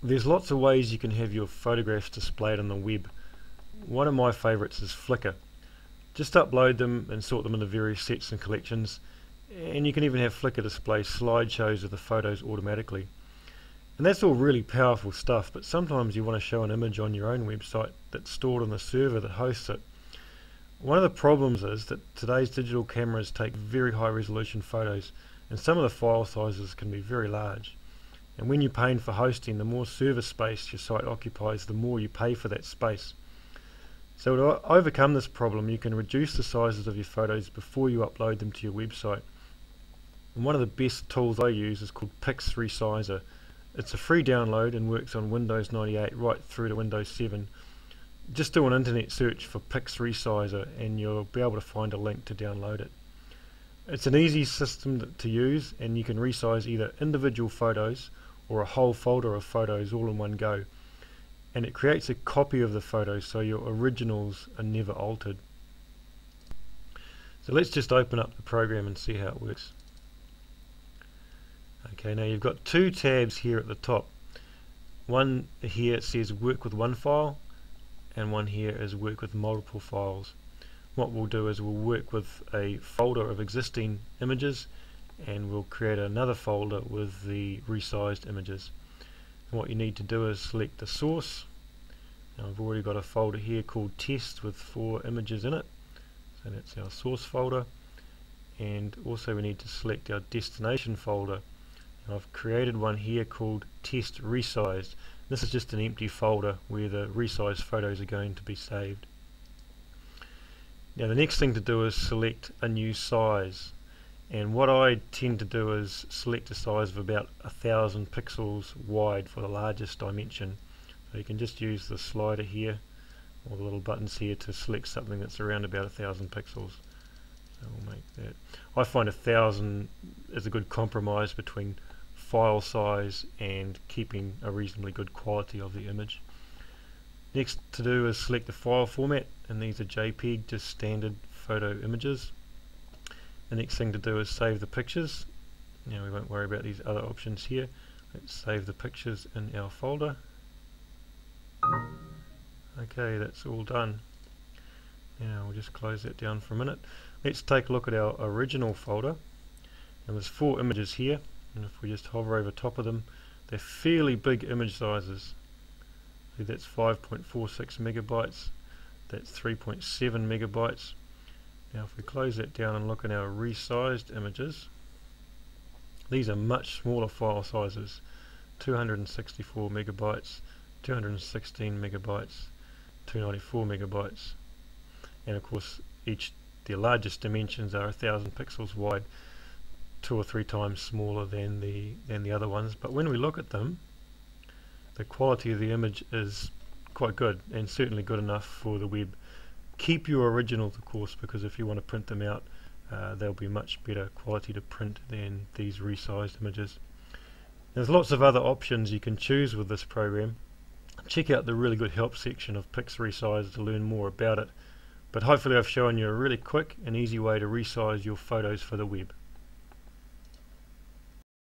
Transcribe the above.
There's lots of ways you can have your photographs displayed on the web. One of my favourites is Flickr. Just upload them and sort them into various sets and collections, and you can even have Flickr display slideshows of the photos automatically. And that's all really powerful stuff, but sometimes you want to show an image on your own website that's stored on the server that hosts it. One of the problems is that today's digital cameras take very high resolution photos, and some of the file sizes can be very large. And when you're paying for hosting, the more server space your site occupies, the more you pay for that space. So to overcome this problem, you can reduce the sizes of your photos before you upload them to your website. And one of the best tools I use is called Pix Resizer. It's a free download and works on Windows 98 right through to Windows 7. Just do an internet search for Pix Resizer and you'll be able to find a link to download it. It's an easy system to use, and you can resize either individual photos or a whole folder of photos all in one go. And it creates a copy of the photos so your originals are never altered. So let's just open up the program and see how it works. Okay, now you've got two tabs here at the top. One here says work with one file, and one here is work with multiple files. What we'll do is we'll work with a folder of existing images, and we'll create another folder with the resized images. And what you need to do is select the source. Now I've already got a folder here called test with 4 images in it, so that's our source folder. And also we need to select our destination folder. And I've created one here called test resized. This is just an empty folder where the resized photos are going to be saved. Now the next thing to do is select a new size, and what I tend to do is select a size of about 1000 pixels wide for the largest dimension. So you can just use the slider here or the little buttons here to select something that's around about 1000 pixels. So we'll make that. I find 1000 is a good compromise between file size and keeping a reasonably good quality of the image. Next to do is select the file format, and these are JPEG, just standard photo images. The next thing to do is save the pictures. Now we won't worry about these other options here. Let's save the pictures in our folder. Okay, that's all done. Now we'll just close that down for a minute. Let's take a look at our original folder. And there's 4 images here, and if we just hover over top of them, they're fairly big image sizes. See, that's 5.46 megabytes, that's 3.7 megabytes. Now if we close that down and look at our resized images, these are much smaller file sizes, 264 megabytes, 216 megabytes, 294 megabytes, and of course the largest dimensions are 1000 pixels wide, 2 or 3 times smaller than the other ones. But when we look at them, the quality of the image is quite good, and certainly good enough for the web. Keep your originals, of course, because if you want to print them out, they'll be much better quality to print than these resized images. There's lots of other options you can choose with this program. Check out the really good help section of Pix Resizer to learn more about it. But hopefully I've shown you a really quick and easy way to resize your photos for the web.